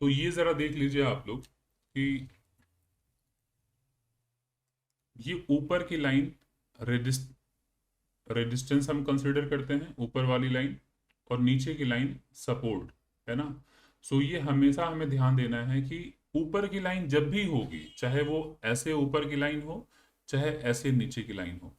तो ये जरा देख लीजिए आप लोग कि ये ऊपर की लाइन रेजिस्टेंस हम कंसिडर करते हैं, ऊपर वाली लाइन, और नीचे की लाइन सपोर्ट, है ना। सो ये हमेशा हमें ध्यान देना है कि ऊपर की लाइन जब भी होगी, चाहे वो ऐसे ऊपर की लाइन हो, चाहे ऐसे नीचे की लाइन हो,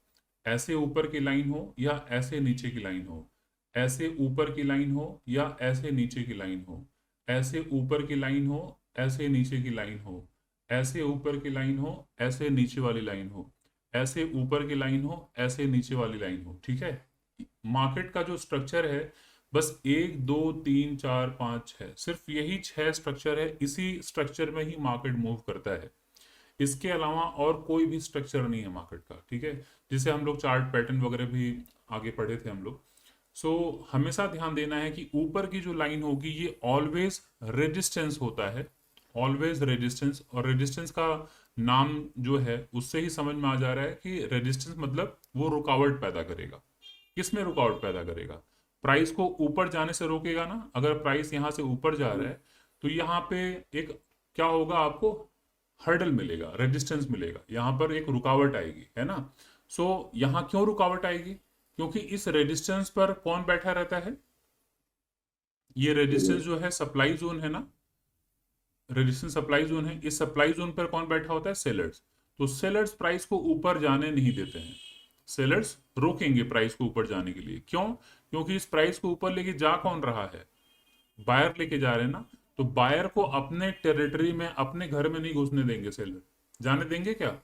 ऐसे ऊपर की लाइन हो या ऐसे नीचे की लाइन हो, ऐसे ऊपर की लाइन हो या ऐसे नीचे की लाइन हो, ऐसे ऊपर की लाइन हो, ऐसे नीचे की लाइन हो, ऐसे ऊपर की लाइन हो, ऐसे नीचे वाली लाइन हो, ऐसे ऊपर की लाइन हो, ऐसे नीचे वाली लाइन हो, ठीक है। मार्केट का जो स्ट्रक्चर है, बस 1 2 3 4 5 6, सिर्फ यही 6 स्ट्रक्चर है, इसी स्ट्रक्चर में ही मार्केट मूव करता है। इसके अलावा और कोई भी स्ट्रक्चर नहीं है मार्केट का, ठीक है। जिसे हम लोग चार्ट पैटर्न वगैरह भी आगे पढ़े थे हम लोग। सो हमेशा ध्यान देना है कि ऊपर की जो लाइन होगी ये ऑलवेज रेजिस्टेंस होता है, ऑलवेज रेजिस्टेंस। और रेजिस्टेंस का नाम जो है उससे ही समझ में आ जा रहा है कि रेजिस्टेंस मतलब वो रुकावट पैदा करेगा। किसमें रुकावट पैदा करेगा? प्राइस को ऊपर जाने से रोकेगा ना। अगर प्राइस यहां से ऊपर जा रहा है तो यहाँ पे एक क्या होगा, आपको हर्डल मिलेगा, रेजिस्टेंस मिलेगा, यहां पर एक रुकावट आएगी, है ना। सो यहां क्यों रुकावट आएगी? क्योंकि इस रेजिस्टेंस पर कौन बैठा रहता है? ये रेजिस्टेंस जो है सप्लाई जोन है ना, रेजिस्टेंस सप्लाई जोन है। इस सप्लाई जोन पर कौन बैठा होता है? सेलर्स। तो सेलर्स प्राइस को ऊपर जाने नहीं देते हैं, सेलर्स रोकेंगे प्राइस को ऊपर जाने के लिए। क्यों? क्योंकि इस प्राइस को ऊपर लेके जा कौन रहा है? बायर लेके जा रहे हैं ना। तो बायर को अपने टेरिटरी में, अपने घर में नहीं घुसने देंगे सेलर। जाने देंगे क्या?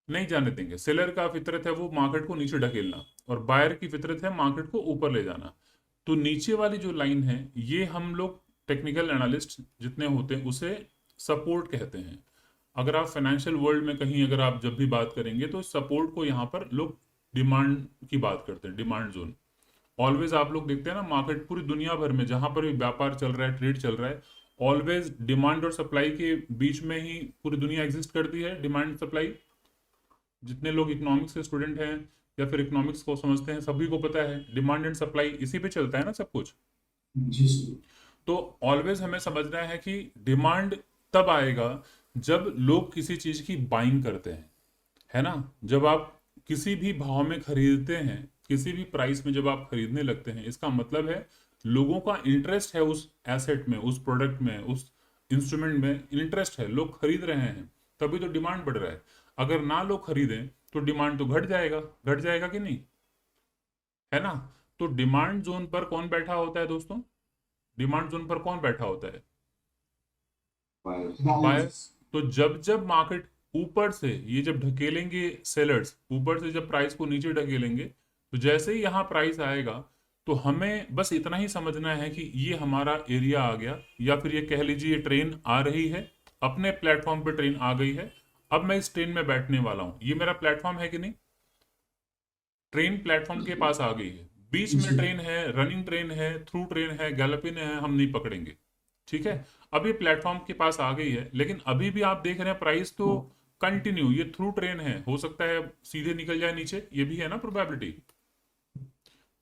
नहीं जाने देंगे। सेलर का फितरत है वो मार्केट को नीचे ढकेलना, और बायर की फितरत है मार्केट को ऊपर ले जाना। तो नीचे वाली जो लाइन है ये हम लोग टेक्निकल एनालिस्ट जितने होते हैं उसे सपोर्ट कहते हैं। अगर आप फाइनेंशियल वर्ल्ड में कहीं अगर आप जब भी बात करेंगे तो सपोर्ट को यहाँ पर लोग डिमांड की बात करते हैं, डिमांड जोन। ऑलवेज आप लोग देखते हैं ना, मार्केट पूरी दुनिया भर में जहां पर भी व्यापार चल रहा है, ट्रेड चल रहा है, ऑलवेज डिमांड और सप्लाई के बीच में ही पूरी दुनिया एग्जिस्ट करती है। डिमांड सप्लाई, जितने लोग इकोनॉमिक्स के स्टूडेंट हैं या फिर इकोनॉमिक्स को समझते हैं सभी को पता है डिमांड एंड सप्लाई इसी पे चलता है ना सब कुछ। जी सर। तो ऑलवेज हमें समझना है कि डिमांड तब आएगा जब लोग किसी चीज की बाइंग करते हैं, है ना। जब आप किसी भी भाव में खरीदते हैं, किसी भी प्राइस में जब आप खरीदने लगते हैं, इसका मतलब है लोगों का इंटरेस्ट है उस एसेट में, उस प्रोडक्ट में, उस इंस्ट्रूमेंट में इंटरेस्ट है, लोग खरीद रहे हैं, तभी तो डिमांड बढ़ रहा है। अगर ना लोग खरीदें तो डिमांड तो घट जाएगा, घट जाएगा कि नहीं, है ना। तो डिमांड जोन पर कौन बैठा होता है दोस्तों? डिमांड जोन पर कौन बैठा होता है? बायर। बायर्स। तो जब जब मार्केट ऊपर से, ये जब ढकेलेंगे सेलर्स ऊपर से, जब प्राइस को नीचे ढकेलेंगे, तो जैसे ही यहाँ प्राइस आएगा तो हमें बस इतना ही समझना है कि ये हमारा एरिया आ गया, या फिर ये कह लीजिए ये ट्रेन आ रही है, अपने प्लेटफॉर्म पे ट्रेन आ गई है, अब मैं इस ट्रेन में बैठने वाला हूं। ये मेरा प्लेटफॉर्म है कि नहीं? ट्रेन प्लेटफॉर्म के पास आ गई है, बीच में जी। ट्रेन है, रनिंग ट्रेन है, थ्रू ट्रेन है, गैलपिन है, हम नहीं पकड़ेंगे, ठीक है। अब ये प्लेटफॉर्म के पास आ गई है, लेकिन अभी भी आप देख रहे हैं प्राइस तो कंटिन्यू, ये थ्रू ट्रेन है, हो सकता है सीधे निकल जाए नीचे, ये भी है ना प्रोबेबिलिटी,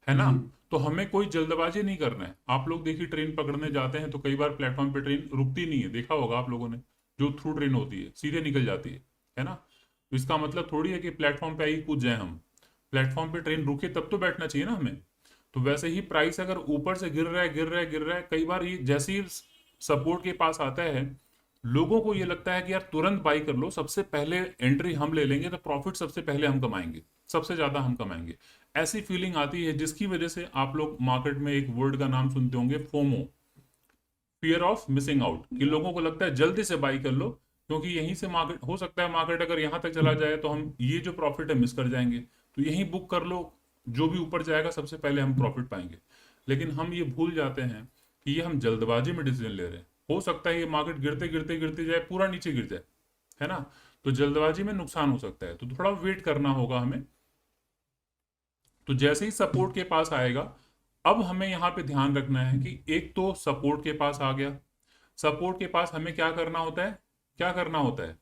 है ना। जी। तो हमें कोई जल्दबाजी नहीं करना है। आप लोग देखिए ट्रेन पकड़ने जाते हैं तो कई बार प्लेटफॉर्म पे ट्रेन रुकती नहीं है, देखा होगा आप लोगों ने। जो थ्रू ट्रेन होती है सीधे निकल जाती है ना। तो इसका मतलब थोड़ी है कि प्लेटफॉर्म पे आई कूद जाए हम। प्लेटफॉर्म पे ट्रेन रुके तब तो बैठना चाहिए ना हमें। तो वैसे ही प्राइस अगर ऊपर से गिर रहा है, गिर रहा है, गिर रहा है, कई बार ये जैसे ही सपोर्ट के पास आता है, लोगों को ये लगता है कि यार तुरंत बाई कर लो, सबसे पहले एंट्री हम ले लेंगे तो प्रॉफिट सबसे पहले हम कमाएंगे, सबसे ज्यादा हम कमाएंगे। ऐसी फीलिंग आती है, जिसकी वजह से आप लोग मार्केट में एक वर्ड का नाम सुनते होंगे, FOMO, fear of missing out, कि लोगों को लगता है जल्दी से बाई कर लो, क्योंकि यहीं से मार्केट, हो सकता है मार्केट अगर यहां तक चला जाए तो हम ये जो प्रॉफिट है मिस कर जाएंगे, तो यहीं बुक कर लो, जो भी ऊपर जाएगा सबसे पहले हम प्रॉफिट पाएंगे। लेकिन हम ये भूल जाते हैं कि ये हम जल्दबाजी में डिसीजन ले रहे हैं। हो सकता है ये मार्केट गिरते गिरते गिरते जाए, पूरा नीचे गिर जाए, है ना। तो जल्दबाजी में नुकसान हो सकता है, तो थोड़ा वेट करना होगा हमें। तो जैसे ही सपोर्ट के पास आएगा, अब हमें यहाँ पे ध्यान रखना है कि एक तो सपोर्ट के पास आ गया, सपोर्ट के पास हमें क्या करना होता है? क्या करना होता है?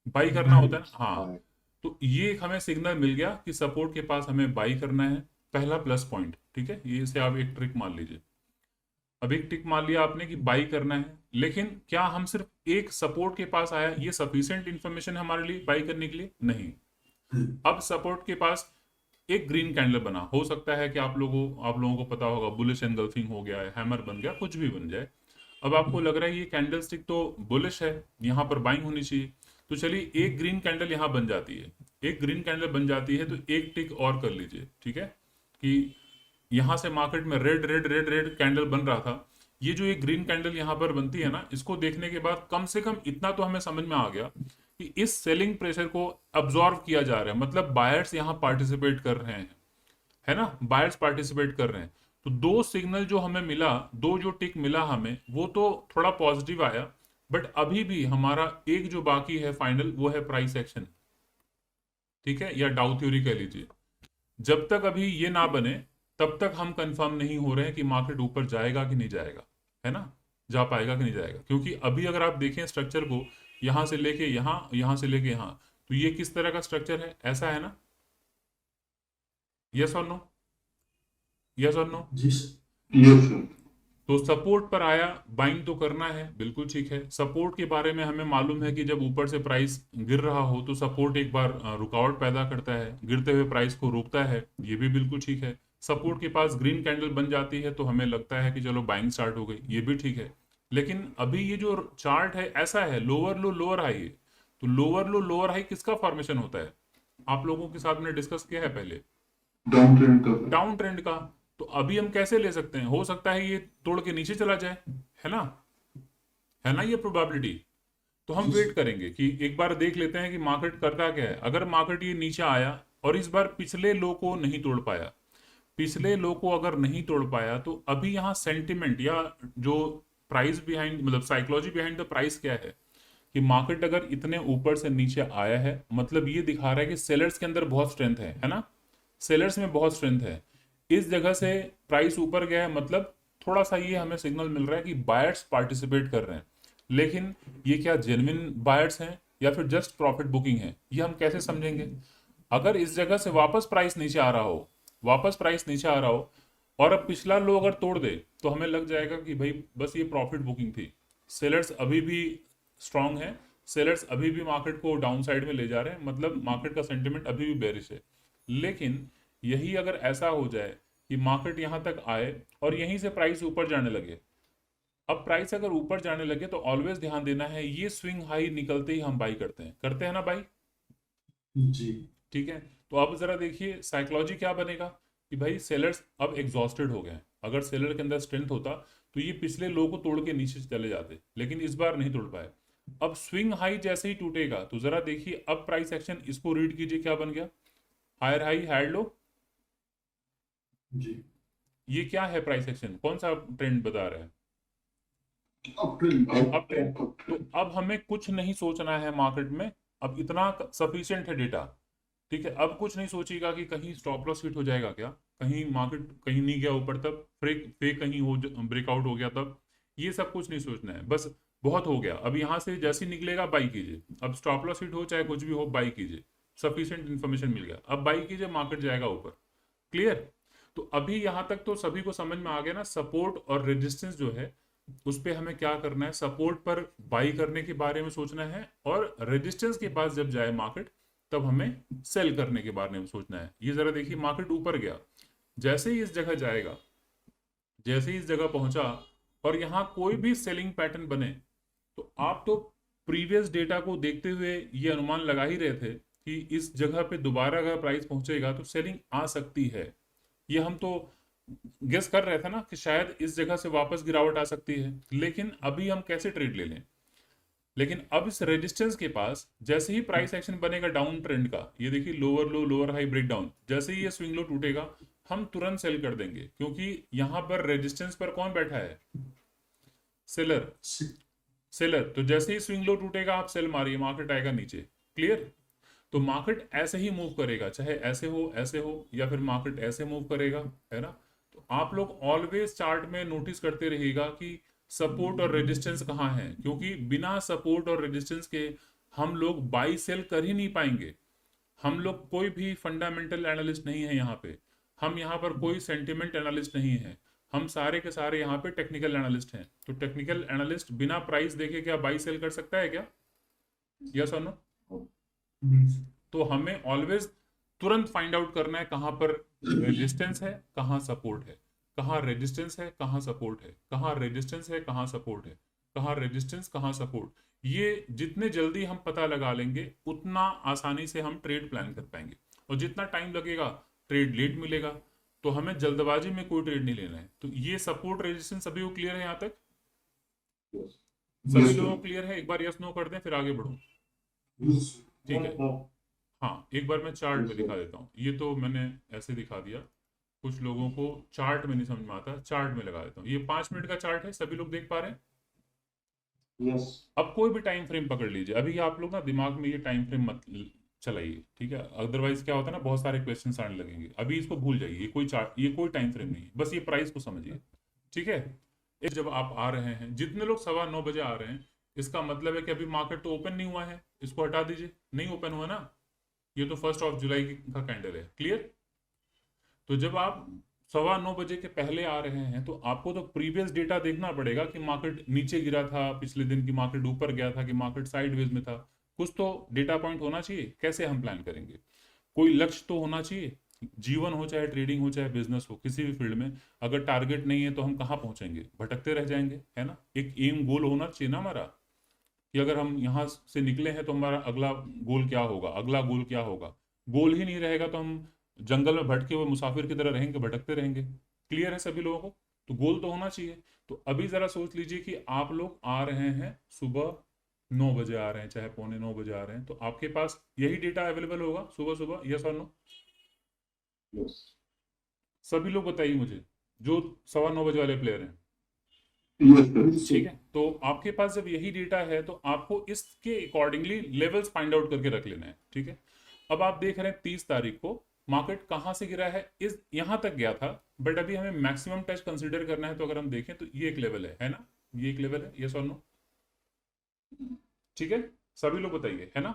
बाई करना बाय। होता है ना, हाँ। तो ये एक हमें सिग्नल मिल गया कि सपोर्ट के पास हमें बाई करना है, पहला प्लस पॉइंट, ठीक है। ये इसे आप एक ट्रिक मान लीजिए। अब एक टिक मान लिया आपने कि बाई करना है, लेकिन क्या हम सिर्फ एक सपोर्ट के पास आया ये सफिशिएंट इंफॉर्मेशन है हमारे लिए बाई करने के लिए? नहीं। अब सपोर्ट के पास एक ग्रीन कैंडल बना, हो सकता है कि आप लोगों को पता होगा बुलिश एंगल्फिंग हो गया है, हैमर बन गया, कुछ भी बन जाए। अब आपको लग रहा है ये कैंडल स्टिक तो बुलिश है, यहाँ पर बाइंग होनी चाहिए, तो चलिए एक ग्रीन कैंडल यहाँ बन जाती है। एक ग्रीन कैंडल बन जाती है तो एक टिक और कर लीजिए, ठीक है, कि यहाँ से मार्केट में red red red red candle बन रहा था, ये जो एक ग्रीन कैंडल यहाँ पर बनती है ना, इसको देखने के बाद कम से कम इतना तो हमें समझ में आ गया कि इस सेलिंग प्रेशर को अब्जॉर्व किया जा रहा है, मतलब बायर्स यहाँ पार्टिसिपेट कर रहे हैं, है ना, बायर्स पार्टिसिपेट कर रहे हैं। तो दो सिग्नल जो हमें मिला, दो जो टिक मिला हमें, वो तो थोड़ा पॉजिटिव आया, बट अभी भी हमारा एक जो बाकी है फाइनल, वो है प्राइस एक्शन, ठीक है, या डाउ थ्योरी कह लीजिए। जब तक अभी ये ना बने तब तक हम कंफर्म नहीं हो रहे हैं कि मार्केट ऊपर जाएगा कि नहीं जाएगा, है ना, जा पाएगा कि नहीं जाएगा। क्योंकि अभी अगर आप देखें स्ट्रक्चर को, यहां से लेके यहां, यहां से लेके यहां, तो ये किस तरह का स्ट्रक्चर है, ऐसा है ना, यस और नो, यस और नो। जी यस सर। तो सपोर्ट पर आया, बाइंग तो करना है, बिल्कुल ठीक है। सपोर्ट के बारे में हमें मालूम है कि जब ऊपर से प्राइस गिर रहा हो तो सपोर्ट एक बार रुकावट पैदा करता है, गिरते हुए प्राइस को रोकता है, ये भी बिल्कुल ठीक है। सपोर्ट के पास ग्रीन कैंडल बन जाती है तो हमें लगता है कि चलो बाइंग स्टार्ट हो गई, ये भी ठीक है। लेकिन अभी ये जो चार्ट है ऐसा है, लोअर लो लोअर हाई है, तो लोअर लो लोअर हाई किसका फॉर्मेशन होता है, आप लोगों के साथ मैंने डिस्कस किया है पहले, डाउन ट्रेंड का। डाउन ट्रेंड का। तो अभी हम कैसे ले सकते हैं, हो सकता है ये तोड़ के नीचे चला जाए, है ना, है ना ये प्रोबेबिलिटी। तो हम जी वेट करेंगे कि एक बार देख लेते हैं कि मार्केट करता क्या है। अगर मार्केट ये नीचे आया और इस बार पिछले लो को नहीं तोड़ पाया, पिछले लो को अगर नहीं तोड़ पाया, तो अभी यहाँ सेंटिमेंट या जो प्राइस बिहाइंड, मतलब साइकोलॉजी बिहाइंड द प्राइस क्या है, कि मार्केट अगर इतने ऊपर से नीचे आया है, मतलब ये दिखा रहा है कि सेलर्स के अंदर बहुत स्ट्रेंथ है ना, सेलर्स में बहुत स्ट्रेंथ है। इस जगह से प्राइस ऊपर गया है, मतलब थोड़ा सा ये हमें सिग्नल मिल रहा है कि बायर्स पार्टिसिपेट कर रहे हैं। लेकिन ये क्या जेन्युइन बायर्स हैं या फिर जस्ट प्रॉफिट बुकिंग है, ये हम कैसे समझेंगे? अगर इस जगह से वापस प्राइस नीचे आ रहा हो, वापस प्राइस नीचे आ रहा हो और अब पिछला लो अगर तोड़ दे, तो हमें लग जाएगा कि भाई बस ये प्रॉफिट बुकिंग थी, सेलर्स अभी भी स्ट्रांग है, सेलर्स अभी भी मार्केट को डाउन साइड में ले जा रहे हैं, मतलब मार्केट का सेंटिमेंट अभी भी बेरिश है। लेकिन यही अगर ऐसा हो जाए कि मार्केट यहां तक आए और यहीं से प्राइस ऊपर जाने लगे, अब प्राइस अगर ऊपर जाने लगे तो ऑलवेज ध्यान देना है, ये स्विंग हाई निकलते ही हम बाई करते हैं ना बाई, जी ठीक है। तो अब जरा देखिए साइकोलॉजी क्या बनेगा, कि भाई सेलर्स अब एग्जॉस्टेड हो गए हैं। अगर सेलर के अंदर स्ट्रेंथ होता तो ये पिछले लो को तोड़ के नीचे चले जाते, लेकिन इस बार नहीं तोड़ पाए। अब स्विंग हाई जैसे ही टूटेगा तो जरा देखिए अब प्राइस एक्शन, इसको रीड कीजिए क्या बन गया, हायर हाई हायर लो, जी। ये क्या है प्राइस एक्शन, कौन सा ट्रेंड बता रहा है, अप ट्रेंड अब अप ट्रेंड। अप अप तो ट्रेंड। अब हमें कुछ नहीं सोचना है मार्केट में, अब इतना सफिशिएंट है डेटा, ठीक है। अब कुछ नहीं सोचिएगा कि कहीं स्टॉप लॉस हिट हो जाएगा क्या, कहीं मार्केट कहीं नहीं गया ऊपर तब फेक फेक कहीं हो ब्रेकआउट हो गया तब, ये सब कुछ नहीं सोचना है, बस बहुत हो गया। अब यहाँ से जैसे ही निकलेगा बाई कीजिए, अब स्टॉप लॉस हिट हो चाहे कुछ भी हो बाई कीजिए, सफिशिएंट इन्फॉर्मेशन मिल गया, अब बाई कीजिए, मार्केट जाएगा ऊपर। क्लियर? तो अभी यहां तक तो सभी को समझ में आ गया ना, सपोर्ट और रेजिस्टेंस जो है उस पे हमें क्या करना है, सपोर्ट पर बाई करने के बारे में सोचना है, और रेजिस्टेंस के पास जब जाए मार्केट तब हमें सेल करने के बारे में सोचना है। ये जरा देखिए मार्केट ऊपर गया, जैसे ही इस जगह जाएगा, जैसे ही इस जगह पहुंचा और यहाँ कोई भी सेलिंग पैटर्न बने, तो आप तो प्रीवियस डेटा को देखते हुए ये अनुमान लगा ही रहे थे कि इस जगह पे दोबारा अगर प्राइस पहुंचेगा तो सेलिंग आ सकती है। ये हम तो गेस कर रहे थे ना कि शायद इस जगह से वापस गिरावट आ सकती है। लेकिन अभी हम कैसे ट्रेड ले लें, लेकिन अब इस रेजिस्टेंस के पास जैसे ही प्राइस एक्शन बनेगा डाउन ट्रेंड का, ये देखिए लोअर लो लोअर हाई ब्रेकडाउन, जैसे ही ये स्विंग लो टूटेगा हम तुरंत सेल कर देंगे, क्योंकि यहां पर रेजिस्टेंस पर कौन बैठा है, सेलर, सेलर। तो जैसे ही स्विंग लो टूटेगा आप सेल मारिए, मार्केट आएगा नीचे। क्लियर? तो मार्केट ऐसे ही मूव करेगा, चाहे ऐसे हो या फिर मार्केट ऐसे मूव करेगा, है ना। तो आप लोग ऑलवेज चार्ट में नोटिस करते रहिएगा कि सपोर्ट और रेजिस्टेंस कहाँ है, क्योंकि बिना सपोर्ट और रेजिस्टेंस के हम लोग बाई सेल कर ही नहीं पाएंगे। हम लोग कोई भी फंडामेंटल एनालिस्ट नहीं है यहाँ पे, हम यहाँ पर कोई सेंटिमेंट एनालिस्ट नहीं है, हम सारे के सारे यहाँ पे टेक्निकल एनालिस्ट हैं, तो टेक्निकल एनालिस्ट बिना प्राइस देखे क्या बाई सेल कर सकता है क्या? यस और नो? तो हमें ऑलवेज तुरंत फाइंड आउट करना है कहाँ पर रेजिस्टेंस है, कहाँ सपोर्ट है, कहाँ रेजिस्टेंस है, कहाँ सपोर्ट है, कहाँ रेजिस्टेंस है, कहाँ सपोर्ट है, कहाँ रेजिस्टेंस, कहाँ सपोर्ट। ये जितने जल्दी हम पता लगा लेंगे उतना आसानी से हम ट्रेड प्लान कर पाएंगे, और जितना टाइम लगेगा ट्रेड लेट मिलेगा। तो हमें जल्दबाजी में कोई ट्रेड नहीं लेना है। तो ये सपोर्ट रेजिस्टेंस सभी को क्लियर है यहाँ तक? सभी लोगों को क्लियर है? एक बार यस नो कर दें फिर आगे बढ़ो। ठीक है, हाँ एक बार मैं चार्ट में दिखा देता हूँ। ये तो मैंने ऐसे दिखा दिया, कुछ लोगों को चार्ट में नहीं समझ में आता, चार्ट में लगा देता हूँ। ये 5 मिनट का चार्ट है, सभी लोग देख पा रहे हैं? यस अब कोई भी टाइम फ्रेम पकड़ लीजिए, अभी आप लोग ना दिमाग में ये टाइम फ्रेम मत चलाइए, ठीक है? अदरवाइज क्या होता है ना, बहुत सारे क्वेश्चन आने लगेंगे। अभी इसको भूल जाइए, ये कोई चार्ट, ये कोई टाइम फ्रेम नहीं है, बस ये प्राइस को समझिए, ठीक है? जब आप आ रहे हैं, जितने लोग 9:15 आ रहे हैं, इसका मतलब है कि अभी मार्केट तो ओपन नहीं हुआ है, इसको हटा दीजिए, नहीं ओपन हुआ ना। ये तो 1 जुलाई का कैंडल है, क्लियर? तो जब आप 9:15 के पहले आ रहे हैं तो आपको तो प्रीवियस डेटा देखना पड़ेगा कि मार्केट नीचे गिरा था पिछले दिन, की मार्केट ऊपर गया था, कि मार्केट साइडवेज में था। कुछ तो डेटा पॉइंट होना चाहिए, कैसे हम प्लान करेंगे? कोई लक्ष्य तो होना चाहिए। जीवन हो चाहे ट्रेडिंग हो चाहे बिजनेस हो, किसी भी फील्ड में अगर टारगेट नहीं है तो हम कहाँ पहुंचेंगे? भटकते रह जाएंगे, है ना? एक एम गोल होना चाहिए ना हमारा, कि अगर हम यहाँ से निकले हैं तो हमारा अगला गोल क्या होगा, अगला गोल क्या होगा। गोल ही नहीं रहेगा तो हम जंगल में भटके हुए मुसाफिर की तरह रहेंगे, भटकते रहेंगे। क्लियर है सभी लोगों को? तो गोल तो होना चाहिए। तो अभी जरा सोच लीजिए कि आप लोग आ रहे हैं सुबह 9 बजे आ रहे हैं, चाहे 8:45 आ रहे हैं, तो आपके पास यही डेटा अवेलेबल होगा सुबह सुबह, यस और नो? यस सभी लोग बताइए मुझे, जो 9:15 वाले प्लेयर हैं। यस ठीक है, तो आपके पास जब यही डेटा है तो आपको इसके अकॉर्डिंगली लेवल्स फाइंड आउट करके रख लेना है, ठीक है? अब आप देख रहे हैं 30 तारीख को मार्केट कहां से गिरा है, इस यहां तक गया था, बट अभी हमें मैक्सिमम टच कंसीडर करना है। तो अगर हम देखें तो ये एक लेवल है ना? ये एक लेवल है, यस और नो? ठीक है, सभी लोग बताइए, है ना?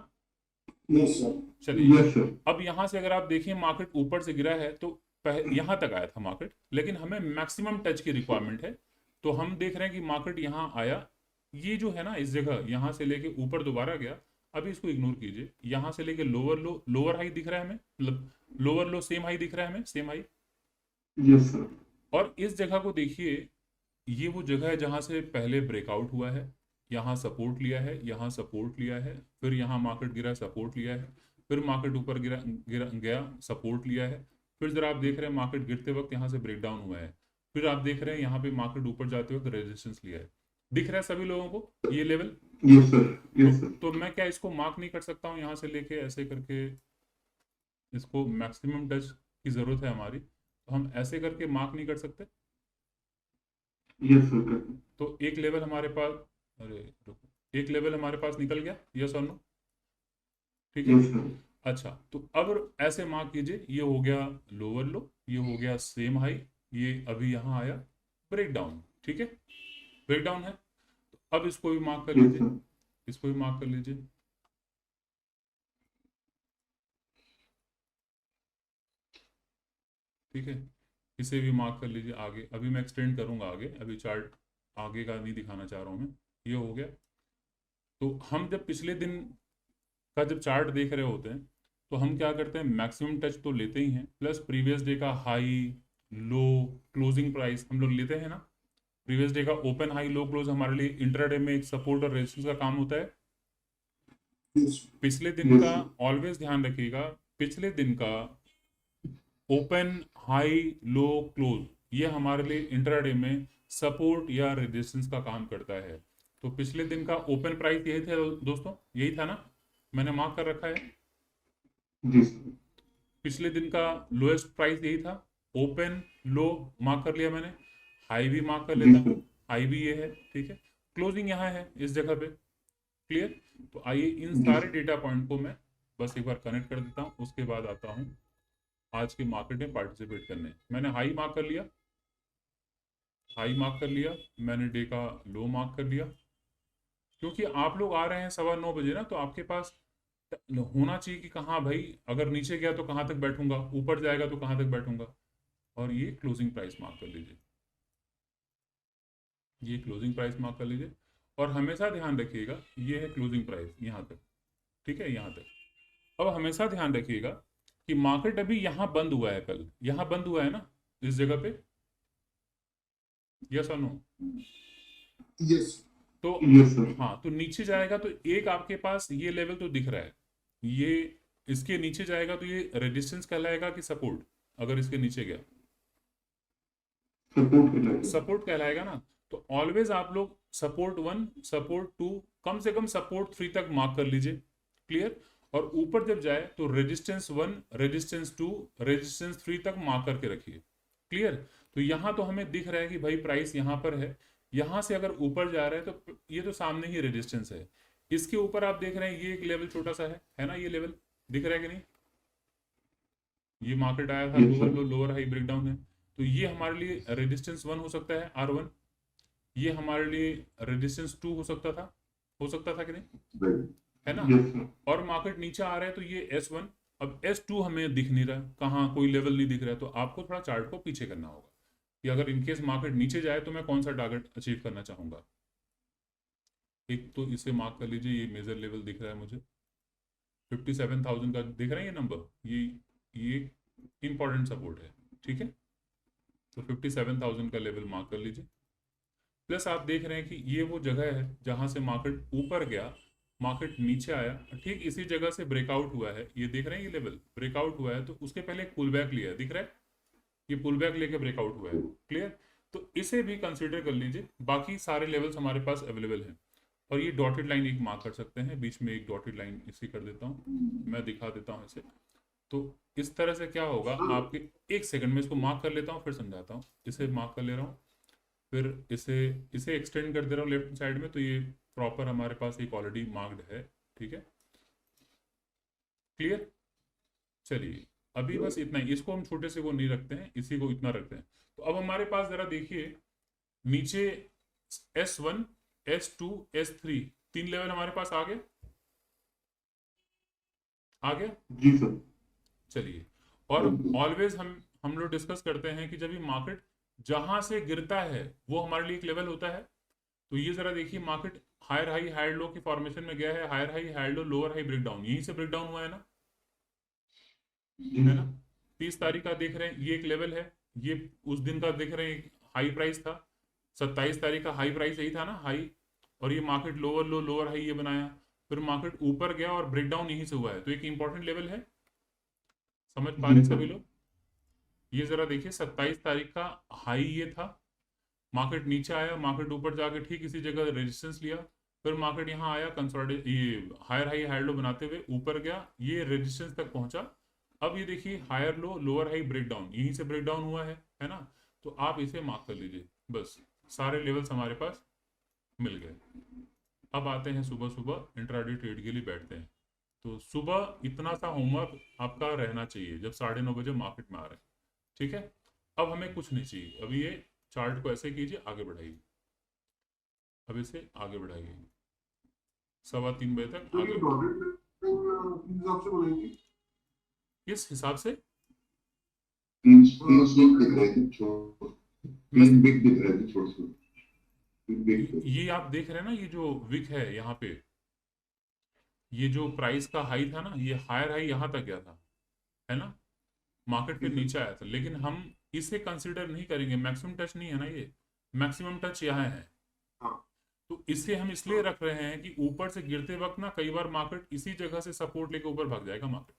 यस सर चलिए, यस सर अब यहां से अगर आप देखिए मार्केट ऊपर से गिरा है, तो यहां तक आया था मार्केट, लेकिन हमें मैक्सिमम टच की रिक्वायरमेंट है। तो हम देख रहे हैं कि मार्केट यहां आया, ये जो है ना इस जगह, यहां से लेके ऊपर दोबारा गया। अभी इसको इग्नोर कीजिए, यहां से लेके लोअर लो, लोअर हाई दिख रहा है हमें, मतलब लोअर लो सेम हाई दिख रहा है हमें, सेम हाई। यस सर और इस जगह को देखिए, ये वो जगह है जहां से पहले ब्रेकआउट हुआ है, यहाँ सपोर्ट लिया है, यहाँ सपोर्ट लिया है, फिर यहाँ मार्केट गिरा, सपोर्ट लिया है, फिर मार्केट ऊपर गिरा गिरा गया, सपोर्ट लिया है, फिर जरा आप देख रहे हैं मार्केट गिरते वक्त यहाँ से ब्रेक डाउन हुआ है, फिर आप देख रहे हैं यहाँ पे मार्केट ऊपर जाते वक्त रेजिस्टेंस लिया है। दिख रहा है सभी लोगों को ये level? Yes sir yes sir तो मैं क्या इसको मार्क नहीं कर सकता हूँ यहाँ से लेके ऐसे करके? इसको मैक्सिमम टच की जरूरत है हमारी, तो हम ऐसे करके मार्क नहीं कर सकते? यस सर तो एक लेवल हमारे पास, अरे रुको, एक लेवल हमारे पास निकल गया, यस और नो? ठीक है, यस सर अच्छा तो अब ऐसे मार्क कीजिए, ये हो गया लोअर लो, ये हो गया सेम हाई, ये अभी यहाँ आया ब्रेक डाउन, ठीक है? ब्रेक डाउन है, तो अब इसको भी मार्क कर यस लीजिए, सर इसको भी मार्क कर लीजिए, ठीक है? इसे भी मार्क कर लीजिए। आगे अभी मैं एक्सटेंड करूंगा आगे, अभी चार्ट आगे का नहीं दिखाना चाह रहा हूं मैं। ये हो गया। तो हम जब पिछले दिन का जब चार्ट देख रहे होते हैं तो हम क्या करते हैं, मैक्सिमम टच तो लेते ही हैं, प्लस प्रीवियस डे का हाई लो क्लोजिंग प्राइस हम लोग लेते हैं ना। प्रीवियस डे का ओपन हाई लो क्लोज हमारे लिए इंट्राडे में एक सपोर्ट और रेजिस्टेंस का काम होता है। पिछले दिन का ऑलवेज ध्यान रखिएगा, पिछले दिन का ओपन हाई लो क्लोज ये हमारे लिए इंट्राडे में सपोर्ट या रेजिस्टेंस का काम करता है। तो पिछले दिन का ओपन प्राइस यही था दोस्तों, यही था ना? मैंने मार्क कर रखा है। जी सर पिछले दिन का लोएस्ट प्राइस यही था, ओपन लो मार्क कर लिया मैंने, हाई भी मार्क कर जी लेता हूँ, सर हाई भी ये है, ठीक है? क्लोजिंग यहाँ है इस जगह पे, क्लियर? तो आइए इन जी सारे सर डेटा पॉइंट को मैं बस एक बार कनेक्ट कर देता हूँ, उसके बाद आता हूँ आज के मार्केट में पार्टिसिपेट करने। मैंने हाई मार्क कर लिया, हाई मार्क कर लिया, मैंने डे का लो मार्क कर लिया, क्योंकि आप लोग आ रहे हैं 9:15 ना, तो आपके पास होना चाहिए कि कहाँ भाई, अगर नीचे गया तो कहाँ तक बैठूंगा, ऊपर जाएगा तो कहाँ तक बैठूंगा। और ये क्लोजिंग प्राइस मार्क कर लीजिए, ये क्लोजिंग प्राइस मार्क कर लीजिए और हमेशा ध्यान रखिएगा ये है क्लोजिंग प्राइस यहाँ तक, ठीक है, यहाँ तक। अब हमेशा ध्यान रखिएगा कि मार्केट अभी यहाँ बंद हुआ है, कल यहाँ बंद हुआ है ना इस जगह पे, यस और नो? यस तो यस सर। हाँ, तो नीचे जाएगा तो एक आपके पास ये लेवल तो दिख रहा है, ये इसके नीचे जाएगा तो ये रेजिस्टेंस कहलाएगा कि सपोर्ट? अगर इसके नीचे गया सपोर्ट कहलाएगा। सपोर्ट कहलाएगा ना। तो ऑलवेज आप लोग सपोर्ट 1, सपोर्ट 2, कम से कम सपोर्ट 3 तक मार्क कर लीजिए, क्लियर। और ऊपर जब जाए तो रेजिस्टेंस 1, रेजिस्टेंस 2, रेजिस्टेंस 3 तक मार्क करके रखिए, क्लियर। तो यहाँ तो हमें दिख रहा है कि भाई प्राइस यहाँ पर है, यहाँ से अगर ऊपर जा रहा है तो ये तो सामने ही रेजिस्टेंस है। इसके ऊपर आप देख रहे हैं ये एक लेवल छोटा सा है ना, ये लेवल दिख रहा है कि नहीं? ये मार्केट आया था, Yes, sir. लोअर लो, लोअर हाई ब्रेकडाउन है, तो ये हमारे लिए रेजिस्टेंस 1 हो सकता है, R1। ये हमारे लिए रेजिस्टेंस 2 हो सकता था कि नहीं, है ना? Yes sir. और मार्केट नीचे आ रहा है तो ये S1। अब S2 हमें दिख नहीं रहा, कहाँ कोई लेवल नहीं दिख रहा है, तो आपको थोड़ा चार्ट को पीछे करना होगा कि अगर इनकेस मार्केट नीचे जाए तो मैं कौन सा टारगेट अचीव करना चाहूंगा। एक तो इसे मार्क कर लीजिए, ये मेजर लेवल दिख रहा है मुझे 57,000 का दिख रहा है ये नंबर, ये इंपॉर्टेंट सपोर्ट है, ठीक है। तो 57,000 का लेवल मार्क कर लीजिए। प्लस आप देख रहे हैं कि ये वो जगह है जहां से मार्केट ऊपर गया, मार्केट नीचे आया, ठीक इसी जगह से ब्रेकआउट हुआ है, ये देख रहे हैं ये लेवल ब्रेकआउट हुआ है, तो उसके पहले एक पुल बैक लिया है, दिख रहा है, ये पुल बैक लेके ब्रेकआउट हुआ है, क्लियर। तो इसे भी कंसिडर कर लीजिए, बाकी सारे लेवल्स हमारे पास अवेलेबल हैं। और ये डॉटेड लाइन एक मार्क कर सकते हैं, बीच में एक डॉटेड लाइन इसी कर देता हूँ, मैं दिखा देता हूँ इसे। तो इस तरह से क्या होगा आपके, एक सेकंड में इसको मार्क कर लेता हूँ फिर समझाता हूँ। इसे मार्क कर ले रहा हूँ, फिर इसे एक्सटेंड कर दे रहा हूँ लेफ्ट साइड में, तो ये प्रॉपर हमारे पास एक ऑलरेडी मार्क्ड है, ठीक है, क्लियर। चलिए अभी बस इतना ही, इसको हम छोटे से वो नहीं रखते हैं, इसी को इतना रखते हैं। तो अब हमारे पास जरा देखिए नीचे S1, S2, S3 तीन लेवल हमारे पास आ गए, आ गया। जी सर। चलिए, और ऑलवेज हम लोग डिस्कस करते हैं कि जब ये मार्केट जहां से गिरता है वो हमारे लिए एक लेवल होता है। तो ये जरा देखिए market higher high higher low की फॉर्मेशन में गया है, higher high higher low lower high breakdown, यहीं से ब्रेकडाउन हुआ है ना, है ना। 30 तारीख का देख रहे हैं ये एक लेवल है, ये उस दिन का देख रहे हैं हाई प्राइस था, 27 तारीख का हाई प्राइस यही था ना, हाई। और ये मार्केट लोअर लो लोअर हाई ये बनाया, फिर मार्केट ऊपर गया और ब्रेकडाउन यहीं से हुआ है, तो एक इंपॉर्टेंट लेवल है, समझ पा रहे सभी लोग। ये जरा देखिए 27 तारीख का हाई ये था, मार्केट नीचे आया, मार्केट ऊपर जाके ठीक इसी जगह रेजिस्टेंस लिया, फिर मार्केट यहाँ आया कंसोलिडेट, ये हायर हाई हायर लो बनाते हुए ऊपर गया, ये रेजिस्टेंस तक पहुंचा। अब ये देखिए higher low lower high breakdown, यहीं से ब्रेकडाउन हुआ है ना। तो आप इसे मार्क कर लीजिए, बस सारे लेवल्स हमारे पास मिल गए। अब आते हैं सुबह सुबह इंट्राडे ट्रेड के लिए बैठते हैं। तो सुबह इतना सा होमवर्क आपका रहना चाहिए जब 9:30 बजे मार्केट में आ रहे हैं, ठीक है। अब हमें कुछ नहीं चाहिए, अभी ये चार्ट को ऐसे कीजिए, आगे बढ़ाइए, अब इसे आगे बढ़ाइए 3:15 बजे तक तो ये आगे। डॉटेड हिसाब से बनाएंगे। किस हिसाब से? तीन स्लिप दिख रहे थे छोटे, तीन बिग दिख रहे थे छोटे छोटे बिग। ये आप देख रहे हैं ना, ये जो विक है यहाँ पे, ये जो प्राइस का हाई था ना, ये हायर हाई यहाँ तक गया था, है ना। मार्केट फिर नीचे आया था, लेकिन हम इसे कंसीडर नहीं करेंगे, मैक्सिमम टच नहीं है ना, ये मैक्सिमम टच यहाँ है। तो इसे हम इसलिए रख रहे हैं कि ऊपर से गिरते वक्त ना कई बार मार्केट इसी जगह से सपोर्ट लेके ऊपर भाग जाएगा मार्केट।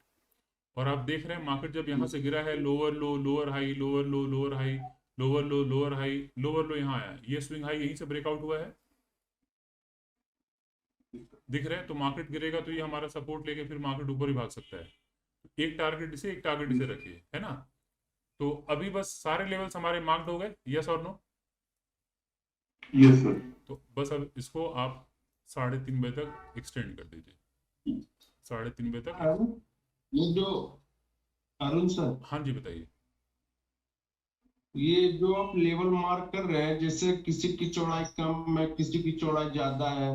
और आप देख रहे हैं मार्केट जब यहाँ से गिरा है, लोअर लो लोअर हाई, लोअर लो लोअर हाई, लोअर लो लोअर हाई, लोअर लो यहाँ आया, ये स्विंग हाई यहीं से ब्रेकआउट हुआ है, दिख रहे हैं। तो मार्केट गिरेगा तो ये हमारा सपोर्ट लेके फिर मार्केट ऊपर ही भाग सकता है। एक टारगेट इसे रखिए, है ना। तो अभी बस सारे लेवल्स हमारे मार्क्ड हो गए, यस और नो? Yes sir. तो बस अब इसको आप 3:30 बजे तक एक्सटेंड कर दीजिए, 3:30 बजे तक। ये जो अरुण सर, हाँ जी बताइए। ये जो आप लेवल मार्क कर रहे हैं, जैसे किसी की चौड़ाई कम है किसी की चौड़ाई ज्यादा है,